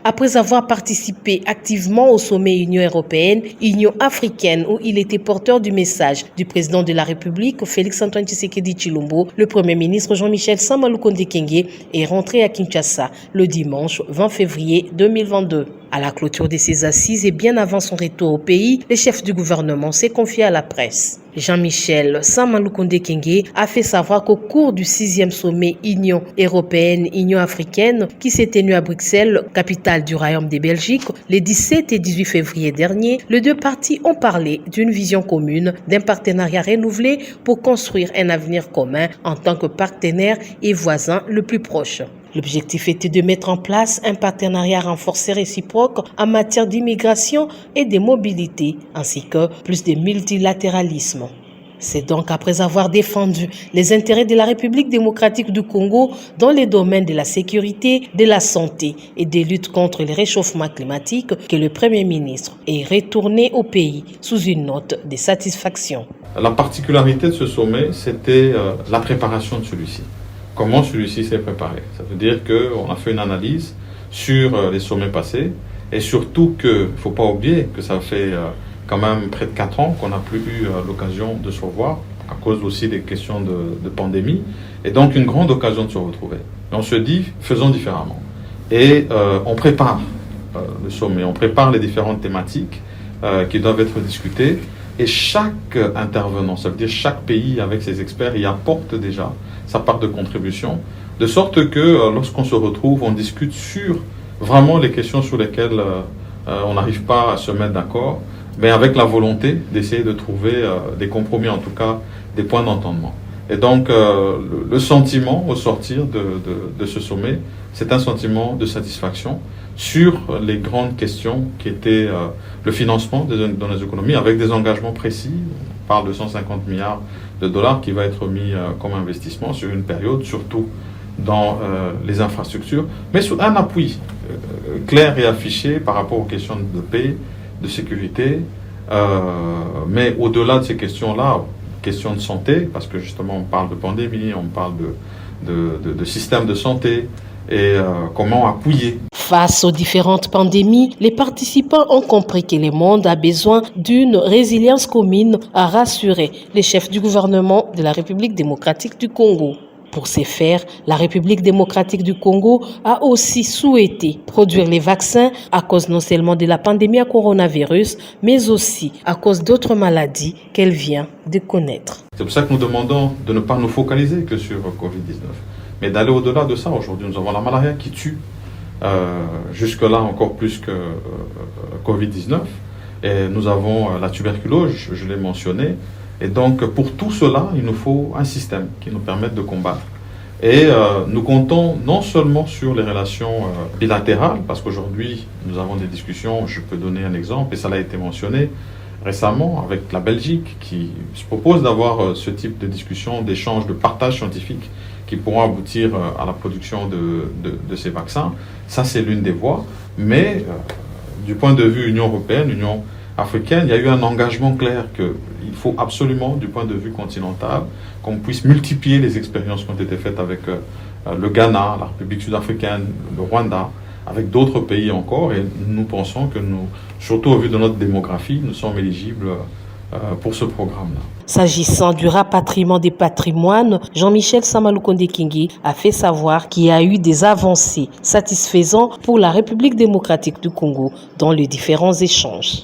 après avoir participé activement au sommet Union européenne, Union africaine, où il était porteur du message du président de la République, Félix-Antoine Tshisekedi Tshilombo. Le Premier ministre Jean-Michel Sama Lukonde Kyenge est rentré à Kinshasa le dimanche 20 février 2022. À la clôture de ses assises et bien avant son retour au pays, le chef du gouvernement s'est confié à la presse. Jean-Michel Sama Lukonde Kyenge a fait savoir qu'au cours du 6e sommet Union européenne-Union africaine qui s'est tenu à Bruxelles, capitale du Royaume de Belgique, les 17 et 18 février dernier, les deux parties ont parlé d'une vision commune, d'un partenariat renouvelé pour construire un avenir commun en tant que partenaire et voisin le plus proche. L'objectif était de mettre en place un partenariat renforcé réciproque en matière d'immigration et de mobilité, ainsi que plus de multilatéralisme. C'est donc après avoir défendu les intérêts de la République démocratique du Congo dans les domaines de la sécurité, de la santé et des luttes contre le réchauffement climatique que le Premier ministre est retourné au pays sous une note de satisfaction. La particularité de ce sommet, c'était la préparation de celui-ci. Comment celui-ci s'est préparé. Ça veut dire qu'on a fait une analyse sur les sommets passés et surtout qu'il ne faut pas oublier que ça fait quand même près de 4 ans qu'on n'a plus eu l'occasion de se revoir à cause aussi des questions de pandémie et donc une grande occasion de se retrouver. Et on se dit, faisons différemment. Et on prépare le sommet, on prépare les différentes thématiques qui doivent être discutées et chaque intervenant, ça veut dire chaque pays avec ses experts, y apporte déjà sa part de contribution, de sorte que lorsqu'on se retrouve, on discute sur vraiment les questions sur lesquelles on n'arrive pas à se mettre d'accord, mais avec la volonté d'essayer de trouver des compromis, en tout cas des points d'entendement. Et donc le sentiment au sortir de ce sommet, c'est un sentiment de satisfaction sur les grandes questions qui étaient le financement de nos économies avec des engagements précis. On parle de 150 milliards de dollars qui va être mis comme investissement sur une période, surtout dans les infrastructures, mais sous un appui clair et affiché par rapport aux questions de paix, de sécurité, mais au-delà de ces questions-là, questions de santé, parce que justement on parle de pandémie, on parle de système de santé, et comment appuyer. Face aux différentes pandémies, les participants ont compris que le monde a besoin d'une résilience commune, a rassuré les chefs du gouvernement de la République démocratique du Congo. Pour ce faire, la République démocratique du Congo a aussi souhaité produire les vaccins à cause non seulement de la pandémie à coronavirus, mais aussi à cause d'autres maladies qu'elle vient de connaître. C'est pour ça que nous demandons de ne pas nous focaliser que sur Covid-19, mais d'aller au-delà de ça. Aujourd'hui, nous avons la malaria qui tue, jusque-là encore plus que Covid-19, et nous avons la tuberculose, je l'ai mentionné. Et donc, pour tout cela, il nous faut un système qui nous permette de combattre. Et nous comptons non seulement sur les relations bilatérales, parce qu'aujourd'hui, nous avons des discussions, je peux donner un exemple, et ça a été mentionné récemment avec la Belgique, qui se propose d'avoir ce type de discussion, d'échange, de partage scientifique, qui pourront aboutir à la production de ces vaccins. Ça, c'est l'une des voies. Mais du point de vue Union européenne, Union africaine, il y a eu un engagement clair qu'il faut absolument, du point de vue continental, qu'on puisse multiplier les expériences qui ont été faites avec le Ghana, la République sud-africaine, le Rwanda, avec d'autres pays encore. Et nous pensons que nous, surtout au vu de notre démographie, nous sommes éligibles pour ce programme-là. S'agissant du rapatriement des patrimoines, Jean-Michel Sama Lukonde Kyenge a fait savoir qu'il y a eu des avancées satisfaisantes pour la République démocratique du Congo dans les différents échanges.